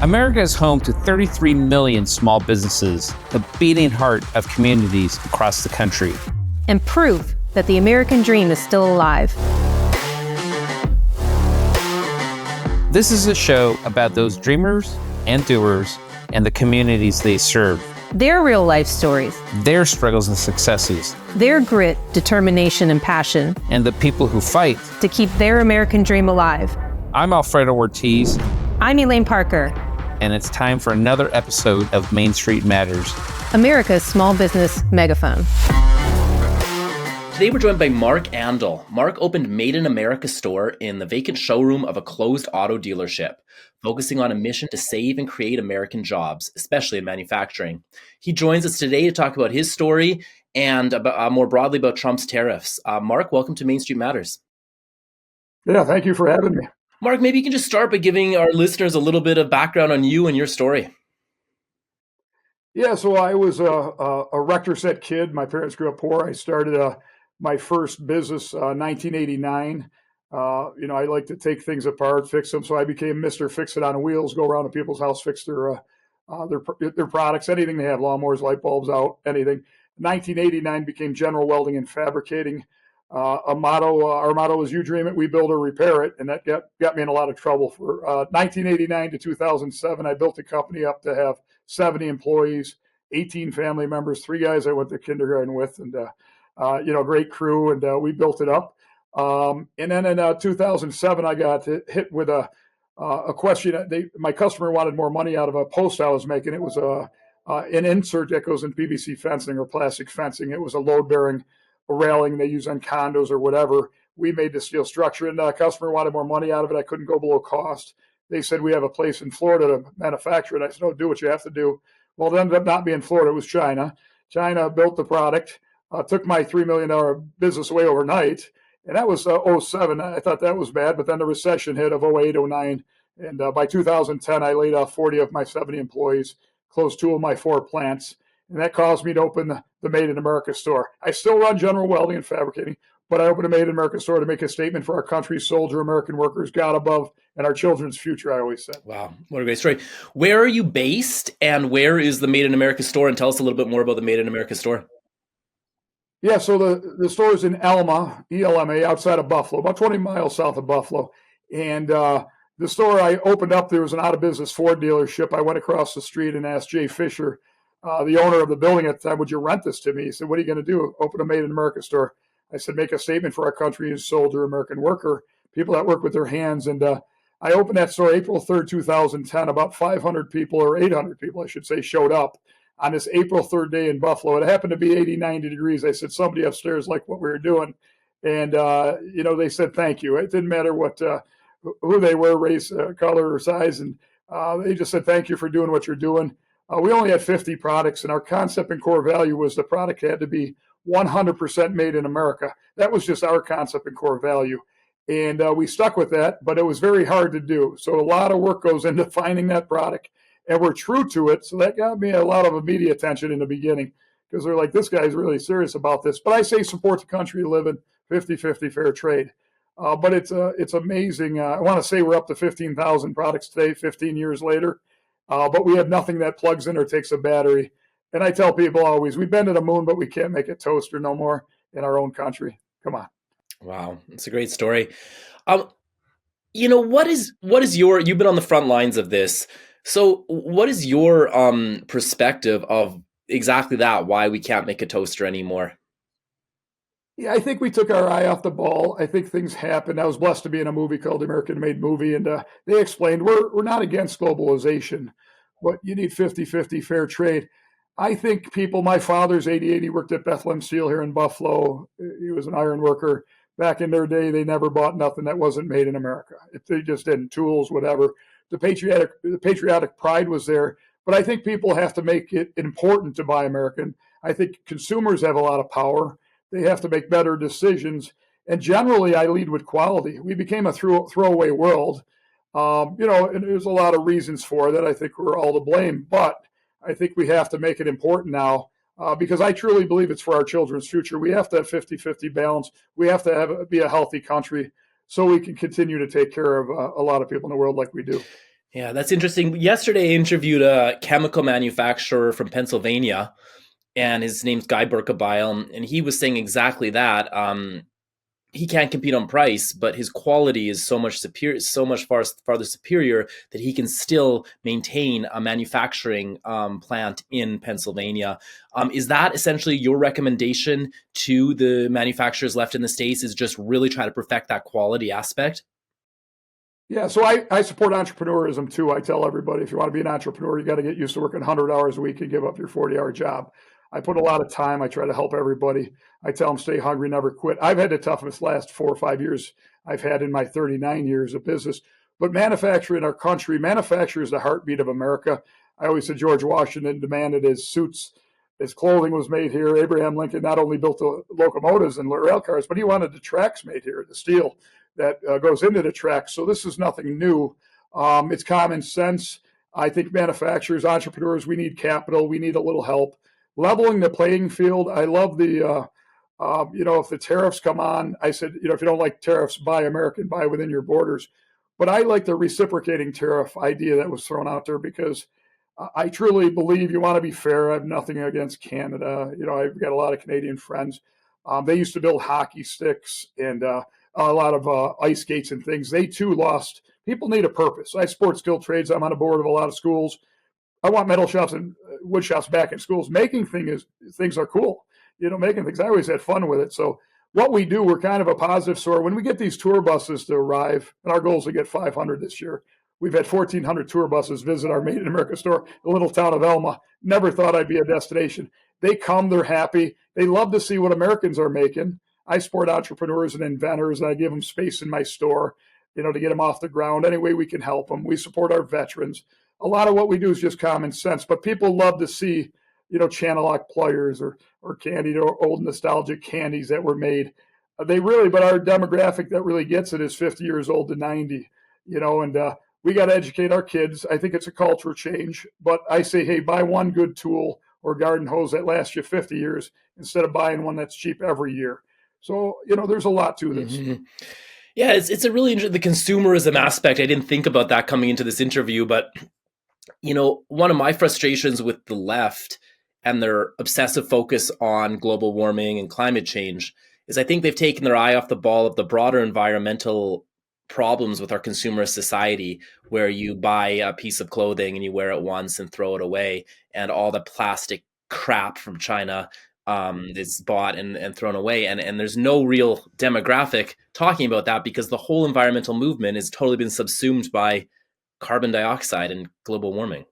America is home to 33 million small businesses, the beating heart of communities across the country. And proof that the American dream is still alive. This is a show about those dreamers and doers and the communities they serve. Their real life stories. Their struggles and successes. Their grit, determination, and passion. And the people who fight to keep their American dream alive. I'm Alfredo Ortiz. I'm Elaine Parker. And it's time for another episode of Main Street Matters, America's small business megaphone. Today we're joined by Mark Andol. Mark opened Made in America store in the vacant showroom of a closed auto dealership, focusing on a mission to save and create American jobs, especially in manufacturing. He joins us today to talk about his story and more broadly about Trump's tariffs. Mark, welcome to Main Street Matters. Yeah, thank you for having me. Mark, maybe you can just start by giving our listeners a little bit of background on you and your story. Yeah, so I was a rector set kid. My parents grew up poor. I started my first business 1989. I like to take things apart, fix them. So I became Mr. Fix It on Wheels, go around to people's house, fix their products, anything they have, lawnmowers, light bulbs out, anything. 1989 became General Welding and Fabricating. Our motto is, you dream it, we build or repair it. And that got me in a lot of trouble. For 1989 to 2007, I built the company up to have 70 employees, 18 family members, 3 guys I went to kindergarten with, and great crew, and we built it up. And then in 2007, I got hit with a question. My customer wanted more money out of a post I was making. It was an insert that goes in PVC fencing or plastic fencing. It was a load-bearing railing they use on condos or whatever. We made the steel structure, and the customer wanted more money out of it. I couldn't go below cost. They said, we have a place in Florida to manufacture it. I said, no, do what you have to do. Well, it ended up not being Florida. It was China. China built the product, took my $3 million business away overnight. And that was 07. I thought that was bad, but then the recession hit of 08, 09. And by 2010, I laid off 40 of my 70 employees, closed 2 of my 4 plants. And that caused me to open the Made in America store. I still run General Welding and Fabricating, but I opened a Made in America store to make a statement for our country, soldier, American workers, God above, and our children's future, I always said. Wow, what a great story. Where are you based, and where is the Made in America store? And tell us a little bit more about the Made in America store. Yeah, so the store is in Elma, ELMA, outside of Buffalo, about 20 miles south of Buffalo. And the store I opened up, there was an out-of-business Ford dealership. I went across the street and asked Jay Fisher, the owner of the building at the time, would you rent this to me? He said, what are you going to do? Open a Made in America store. I said, make a statement for our country as soldier, American worker, people that work with their hands. And I opened that store April 3rd, 2010. About 500 people, or 800 people, I should say, showed up on this April 3rd day in Buffalo. It happened to be 80, 90 degrees. I said, somebody upstairs liked what we were doing. And, they said, thank you. It didn't matter who they were, race, color, or size. And they just said, thank you for doing what you're doing. We only had 50 products, and our concept and core value was the product had to be 100% made in America. That was just our concept and core value. And we stuck with that, but it was very hard to do. So a lot of work goes into finding that product, and we're true to it. So that got me a lot of media attention in the beginning, because they're like, this guy's really serious about this. But I say support the country, live in 50-50 fair trade. But it's amazing. I want to say we're up to 15,000 products today, 15 years later. But we have nothing that plugs in or takes a battery. And I tell people always, we've been to the moon, but we can't make a toaster no more in our own country. Come on. Wow, it's a great story. What is you've been on the front lines of this. So what is your perspective of exactly that, why we can't make a toaster anymore? Yeah, I think we took our eye off the ball. I think things happened. I was blessed to be in a movie called The American Made Movie, and they explained we're not against globalization, but you need 50-50 fair trade. I think my father's 88, he worked at Bethlehem Steel here in Buffalo. He was an iron worker. Back in their day, they never bought nothing that wasn't made in America. If they just didn't, tools, whatever. The patriotic pride was there, but I think people have to make it important to buy American. I think consumers have a lot of power. They have to make better decisions. And generally, I lead with quality. We became a throwaway world. And there's a lot of reasons for that. I think we're all to blame, but I think we have to make it important now because I truly believe it's for our children's future. We have to have 50-50 balance. We have to be a healthy country so we can continue to take care of a lot of people in the world like we do. Yeah, that's interesting. Yesterday, I interviewed a chemical manufacturer from Pennsylvania, and his name's Guy Berkebile, and he was saying exactly that. He can't compete on price, but his quality is so much superior, farther superior that he can still maintain a manufacturing plant in Pennsylvania. Is that essentially your recommendation to the manufacturers left in the States? Is just really try to perfect that quality aspect? Yeah, so I support entrepreneurism too. I tell everybody if you want to be an entrepreneur, you got to get used to working 100 hours a week and give up your 40-hour job. I put a lot of time. I try to help everybody. I tell them stay hungry, never quit. I've had the toughest last 4 or 5 years I've had in my 39 years of business. But manufacturing our country, manufacture is the heartbeat of America. I always said George Washington demanded his suits, his clothing was made here. Abraham Lincoln not only built the locomotives and rail cars, but he wanted the tracks made here, the steel that goes into the tracks. So this is nothing new. It's common sense. I think manufacturers, entrepreneurs, we need capital. We need a little help. Leveling the playing field. I love the, if the tariffs come on, I said, if you don't like tariffs, buy American, buy within your borders. But I like the reciprocating tariff idea that was thrown out there because I truly believe you want to be fair. I have nothing against Canada. I've got a lot of Canadian friends. They used to build hockey sticks and a lot of ice skates and things. They too lost. People need a purpose. I support skilled trades. I'm on a board of a lot of schools. I want metal shops and wood shops back in schools. Making things are cool. Making things. I always had fun with it. So what we do, we're kind of a positive sort. When we get these tour buses to arrive, and our goal is to get 500 this year. We've had 1,400 tour buses visit our Made in America store, the little town of Elma. Never thought I'd be a destination. They come, they're happy. They love to see what Americans are making. I support entrepreneurs and inventors, and I give them space in my store, to get them off the ground. Any way we can help them. We support our veterans. A lot of what we do is just common sense, but people love to see, Channel Lock pliers or candied or old nostalgic candies that were made. But our demographic that really gets it is 50 years old to 90, and we got to educate our kids. I think it's a culture change, but I say, hey, buy one good tool or garden hose that lasts you 50 years instead of buying one that's cheap every year. So, there's a lot to this. Mm-hmm. Yeah, it's a really interesting, the consumerism aspect. I didn't think about that coming into this interview, but, one of my frustrations with the left and their obsessive focus on global warming and climate change is I think they've taken their eye off the ball of the broader environmental problems with our consumerist society, where you buy a piece of clothing and you wear it once and throw it away, and all the plastic crap from China is bought and thrown away. And there's no real demographic talking about that because the whole environmental movement has totally been subsumed by carbon dioxide and global warming.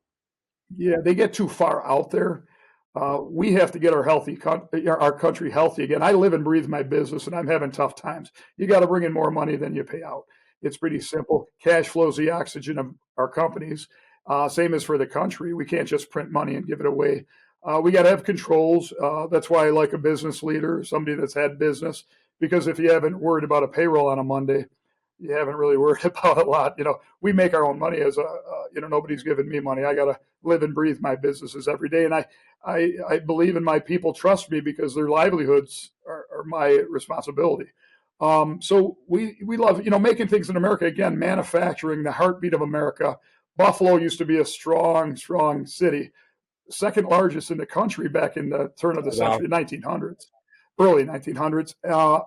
Yeah, they get too far out there. We have to get our country healthy again. I live and breathe my business, and I'm having tough times. You got to bring in more money than you pay out. It's pretty simple. Cash flows the oxygen of our companies. Same as for the country. We can't just print money and give it away. We got to have controls. That's why I like a business leader, somebody that's had business, because if you haven't worried about a payroll on a Monday, you haven't really worried about a lot. We make our own money nobody's giving me money. I got to live and breathe my businesses every day. And I believe in my people trust me because their livelihoods are my responsibility. So we love, making things in America. Again, manufacturing, the heartbeat of America. Buffalo used to be a strong, strong city, second largest in the country back in the turn of the century, 1900s, early 1900s.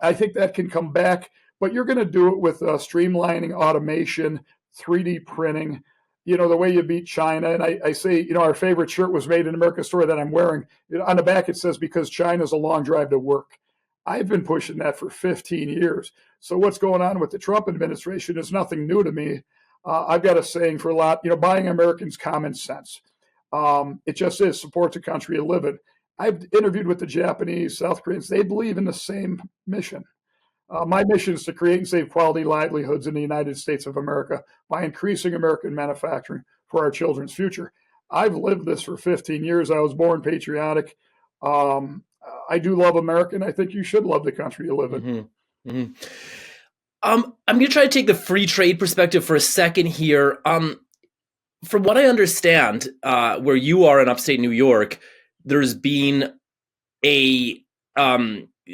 I think that can come back, but you're going to do it with streamlining, automation, 3D printing, the way you beat China. And I say, our favorite shirt was Made in America store that I'm wearing. On the back, it says, because China's a long drive to work. I've been pushing that for 15 years. So what's going on with the Trump administration is nothing new to me. I've got a saying for a lot, buying Americans common sense. It just is support the country you live in. I've interviewed with the Japanese, South Koreans. They believe in the same mission. My mission is to create and save quality livelihoods in the United States of America by increasing American manufacturing for our children's future. I've lived this for 15 years. I was born patriotic. I do love America, and I think you should love the country you live in. Mm-hmm. Mm-hmm. I'm going to try to take the free trade perspective for a second here. From what I understand, where you are in upstate New York, there's been a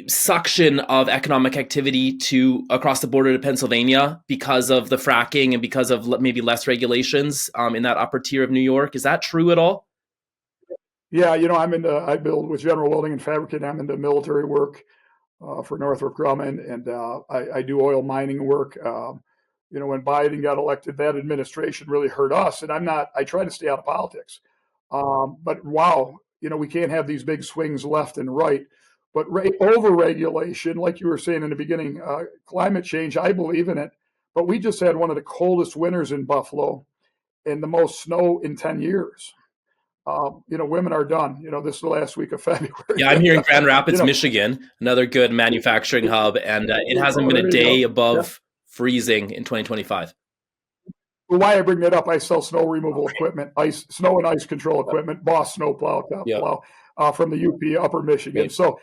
suction of economic activity to across the border to Pennsylvania because of the fracking and because of maybe less regulations in that upper tier of New York. Is that true at all? Yeah, I build with General Welding and Fabricating. I'm into military work for Northrop Grumman, and I do oil mining work. When Biden got elected, that administration really hurt us. And I try to stay out of politics. But wow, we can't have these big swings left and right. But over-regulation, like you were saying in the beginning, climate change, I believe in it. But we just had one of the coldest winters in Buffalo and the most snow in 10 years. Women are done. This is the last week of February. Yeah, I'm here in Grand Rapids, Michigan, another good manufacturing hub, and it hasn't been a day above freezing in 2025. Why I bring that up, I sell snow removal equipment, snow and ice control equipment, Boss snowplow plow from the UP Upper Michigan. Great. So,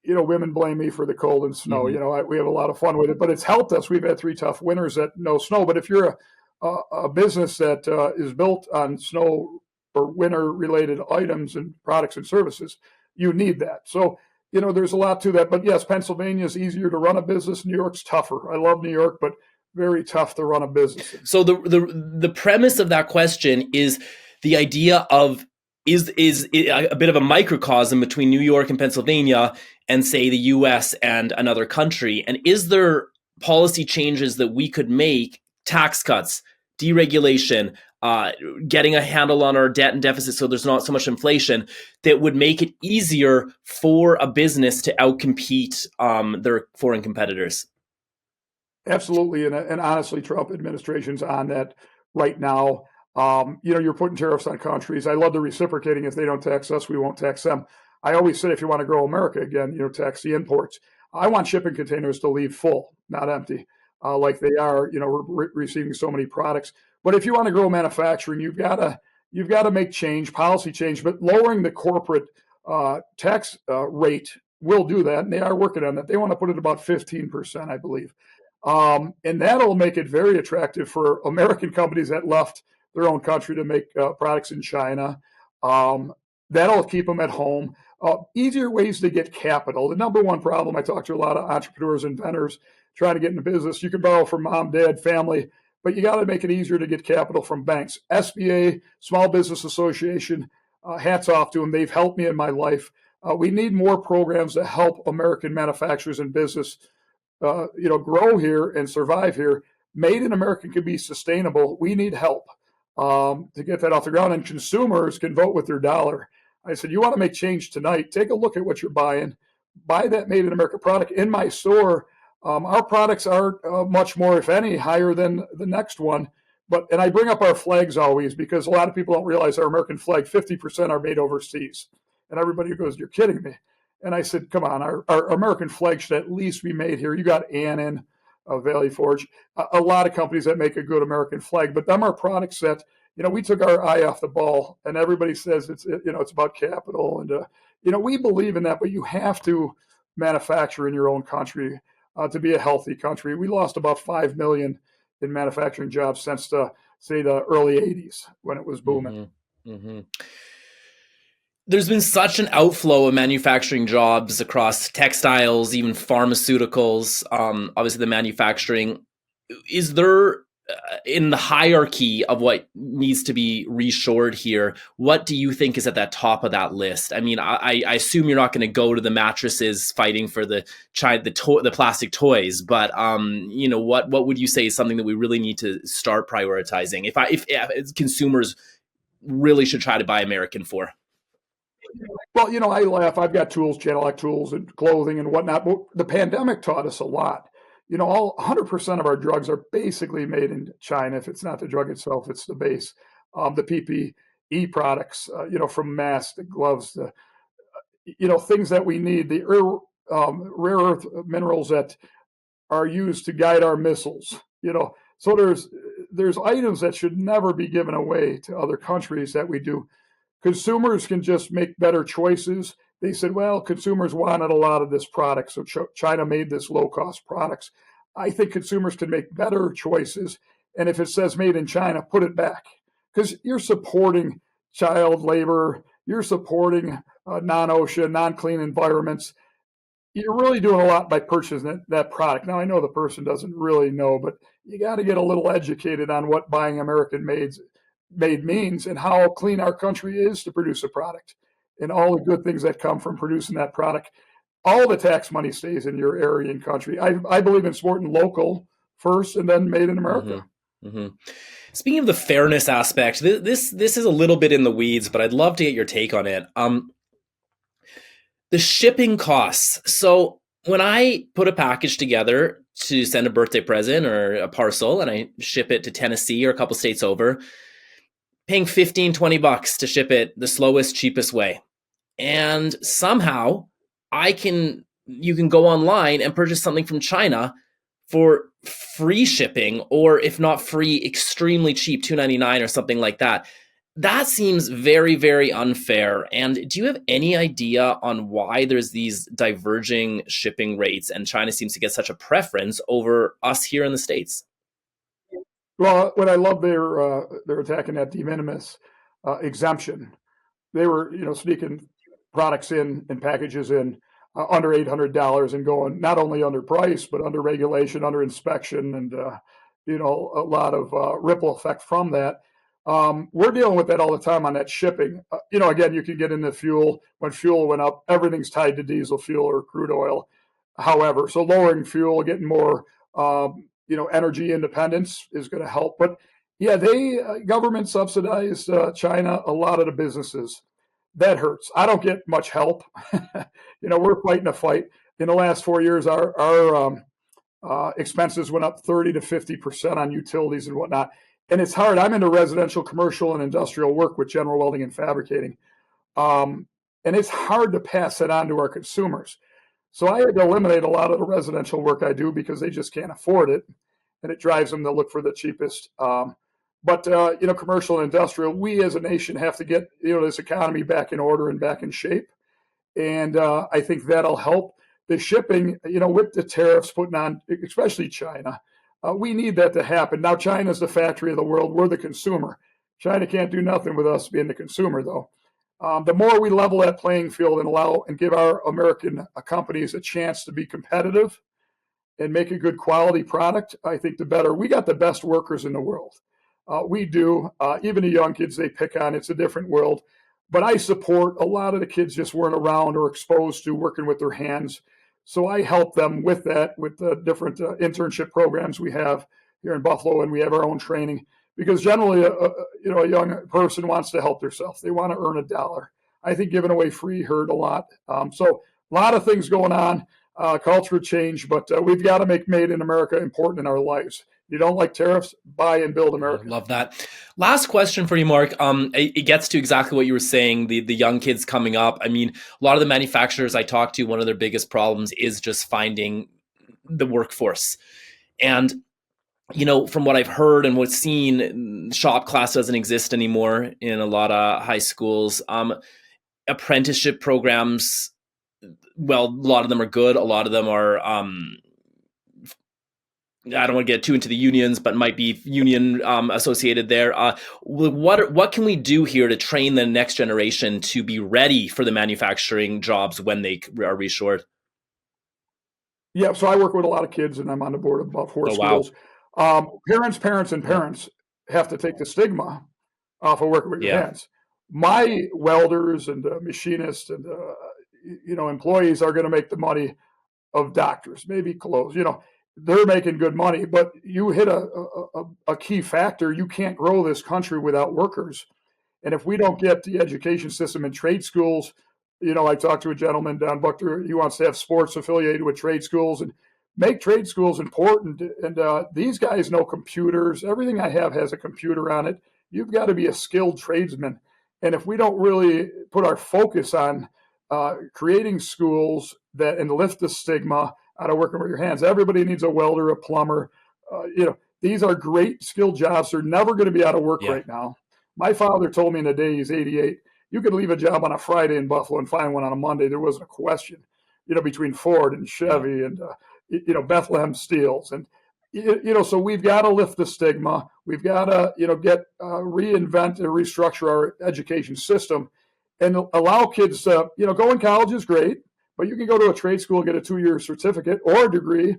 women blame me for the cold and snow. Mm-hmm. We have a lot of fun with it, but it's helped us. We've had 3 tough winters that no snow. But if you're a business that is built on snow or winter-related items and products and services, you need that. So, there's a lot to that. But yes, Pennsylvania is easier to run a business. New York's tougher. I love New York, but very tough to run a business. So the premise of that question is the idea of is a bit of a microcosm between New York and Pennsylvania and say the US and another country. And is there policy changes that we could make, tax cuts, deregulation, getting a handle on our debt and deficit so there's not so much inflation, that would make it easier for a business to outcompete their foreign competitors? Absolutely. And honestly, Trump administration's on that right now. You're putting tariffs on countries. I love the reciprocating. If they don't tax us, we won't tax them. I always say, if you want to grow America again, tax the imports. I want shipping containers to leave full, not empty, like they are, we're receiving so many products. But if you want to grow manufacturing, you've got to make change, policy change, but lowering the corporate tax rate will do that. And they are working on that. They want to put it about 15%, I believe. And that'll make it very attractive for American companies that left their own country to make products in China. That'll keep them at home. Easier ways to get capital. The number one problem, I talk to a lot of entrepreneurs, inventors trying to get into business. You can borrow from mom, dad, family, but you got to make it easier to get capital from banks. SBA, Small Business Association, hats off to them. They've helped me in my life. We need more programs to help American manufacturers and business grow here and survive here. Made in America can be sustainable. We need help to get that off the ground, and consumers can vote with their dollar. I said, you want to make change tonight, take a look at what you're buying. Buy that Made in America product. In my store, our products are much more, if any, higher than the next one. And I bring up our flags always because a lot of people don't realize our American flag, 50% are made overseas. And everybody goes, you're kidding me. And I said, come on, our American flag should at least be made here. You got Annan, Valley Forge, a lot of companies that make a good American flag, but them are products that, we took our eye off the ball, and everybody says it's about capital. And, we believe in that, but you have to manufacture in your own country to be a healthy country. We lost about 5 million in manufacturing jobs since the early 80s when it was booming. Mm-hmm. Mm-hmm. There's been such an outflow of manufacturing jobs across textiles, even pharmaceuticals, obviously the manufacturing. Is there, in the hierarchy of what needs to be reshored here, what do you think is at that top of that list? I mean, I assume you're not going to go to the mattresses fighting for the plastic toys, but what would you say is something that we really need to start prioritizing if consumers really should try to buy American for? Well, I laugh. I've got tools, Genelec tools and clothing and whatnot. But the pandemic taught us a lot. All 100% of our drugs are basically made in China. If it's not the drug itself, it's the base. The PPE products, from masks, the gloves, things that we need, the rare earth minerals that are used to guide our missiles. So there's items that should never be given away to other countries that we do. Consumers can just make better choices. They said, well, consumers wanted a lot of this product, so China made this low-cost products. I think consumers can make better choices, and if it says made in China, put it back, because you're supporting child labor, you're supporting non-OSHA, non-clean environments. you're really doing a lot by purchasing that product. Now, I know the person doesn't really know, but you got to get a little educated on what buying made means and how clean our country is to produce a product and all the good things that come from producing that product. All the tax money stays in your area and country. I believe in supporting local first and then made in America. Mm-hmm. Mm-hmm. Speaking of the fairness aspect, this is a little bit in the weeds, but I'd love to get your take on it. The shipping costs. So when I put a package together to send a birthday present or a parcel and I ship it to Tennessee or a couple states over, paying $15-20 to ship it the slowest, cheapest way. And somehow you can go online and purchase something from China for free shipping, or if not free, extremely cheap, $2.99 or something like that. That seems very, very unfair. And do you have any idea on why there's these diverging shipping rates and China seems to get such a preference over us here in the States? Well, what I love, they're attacking that de minimis exemption. They were, sneaking products in and packages in under $800 and going not only under price, but under regulation, under inspection, and, a lot of ripple effect from that. We're dealing with that all the time on that shipping. Again, you can get into fuel. When fuel went up, everything's tied to diesel fuel or crude oil. However, so lowering fuel, getting more, energy independence is going to help. But yeah, government subsidized China, a lot of the businesses. That hurts. I don't get much help. We're fighting a fight. In the last 4 years, our expenses went up 30 to 50% on utilities and whatnot. And it's hard. I'm into residential, commercial, and industrial work with general welding and fabricating. And it's hard to pass it on to our consumers. So I had to eliminate a lot of the residential work I do because they just can't afford it. And it drives them to look for the cheapest. But commercial and industrial, we as a nation have to get, this economy back in order and back in shape. And I think that'll help. The shipping, with the tariffs putting on, especially China, we need that to happen. Now, China's the factory of the world. We're the consumer. China can't do nothing with us being the consumer, though. The more we level that playing field and allow and give our American companies a chance to be competitive and make a good quality product, I think the better. We got the best workers in the world. We do. Even the young kids they pick on, it's a different world. But I support a lot of the kids just weren't around or exposed to working with their hands. So I help them with that, with the different internship programs we have here in Buffalo, and we have our own training. Because generally, a young person wants to help themselves. They want to earn $1. I think giving away free hurt a lot. So a lot of things going on, culture change, but we've got to make Made in America important in our lives. You don't like tariffs, buy and build America. I love that. Last question for you, Mark. It gets to exactly what you were saying, the young kids coming up. I mean, a lot of the manufacturers I talk to, one of their biggest problems is just finding the workforce. And, from what I've heard and what's seen, shop class doesn't exist anymore in a lot of high schools. Apprenticeship programs, well, a lot of them are good. A lot of them are I don't want to get too into the unions, but might be union associated there. What can we do here to train the next generation to be ready for the manufacturing jobs when they are reshored? Yeah, so I work with a lot of kids, and I'm on the board of about 4 schools. Wow. Parents have to take the stigma off of working with your hands. My welders and machinists and employees are going to make the money of doctors, maybe clothes. They're making good money, but you hit a key factor. You can't grow this country without workers. And if we don't get the education system in trade schools, I talked to a gentleman, Don Buchter, he wants to have sports affiliated with trade schools and make trade schools important. And these guys know computers. Everything I have has a computer on it. You've got to be a skilled tradesman. And if we don't really put our focus on creating schools and lift the stigma out of working with your hands. Everybody needs a welder, a plumber. These are great skilled jobs. They're never going to be out of work right now. My father told me in the day, he's 88, you could leave a job on a Friday in Buffalo and find one on a Monday. There wasn't a question, between Ford and Chevy and, Bethlehem Steels. And, so we've got to lift the stigma. We've got to, reinvent and restructure our education system and allow kids to, go in college is great. But you can go to a trade school, get a 2-year certificate or a degree,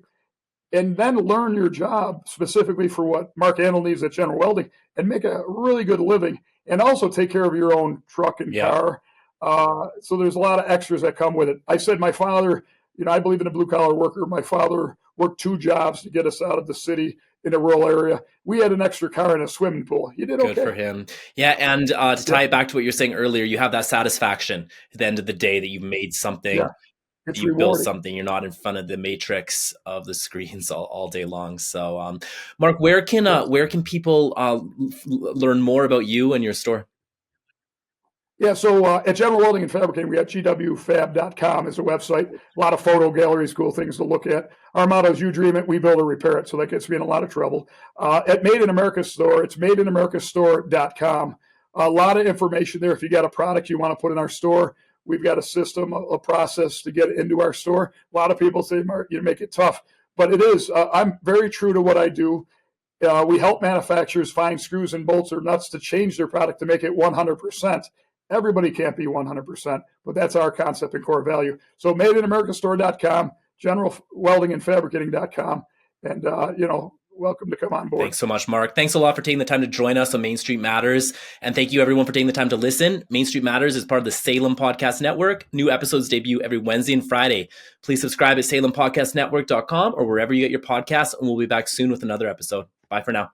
and then learn your job specifically for what Mark Andol needs at General Welding and make a really good living, and also take care of your own truck and car. So there's a lot of extras that come with it. I said my father, I believe in a blue-collar worker. My father worked 2 jobs to get us out of the city in a rural area. We had an extra car and a swimming pool. He did okay. Good for him. Yeah, and to tie it back to what you're saying earlier, you have that satisfaction at the end of the day that you made something. Yeah. It's you rewarding. built something. You're not in front of the matrix of the screens all day long. So, Mark, where can people learn more about you and your store? Yeah, so at General Welding and Fabricating, we got gwfab.com as a website. A lot of photo galleries, cool things to look at. Our motto is, you dream it, we build or repair it. So that gets me in a lot of trouble. At Made in America store, it's madeinamericastore.com. A lot of information there. If you got a product you want to put in our store, we've got a system, a process to get it into our store. A lot of people say, Mark, you make it tough. But it is. I'm very true to what I do. We help manufacturers find screws and bolts or nuts to change their product to make it 100%. Everybody can't be 100%, but that's our concept and core value. So madeinamericastore.com, generalweldingandfabricating.com, and, welcome to come on board. Thanks so much, Mark. Thanks a lot for taking the time to join us on Main Street Matters. And thank you, everyone, for taking the time to listen. Main Street Matters is part of the Salem Podcast Network. New episodes debut every Wednesday and Friday. Please subscribe at salempodcastnetwork.com or wherever you get your podcasts, and we'll be back soon with another episode. Bye for now.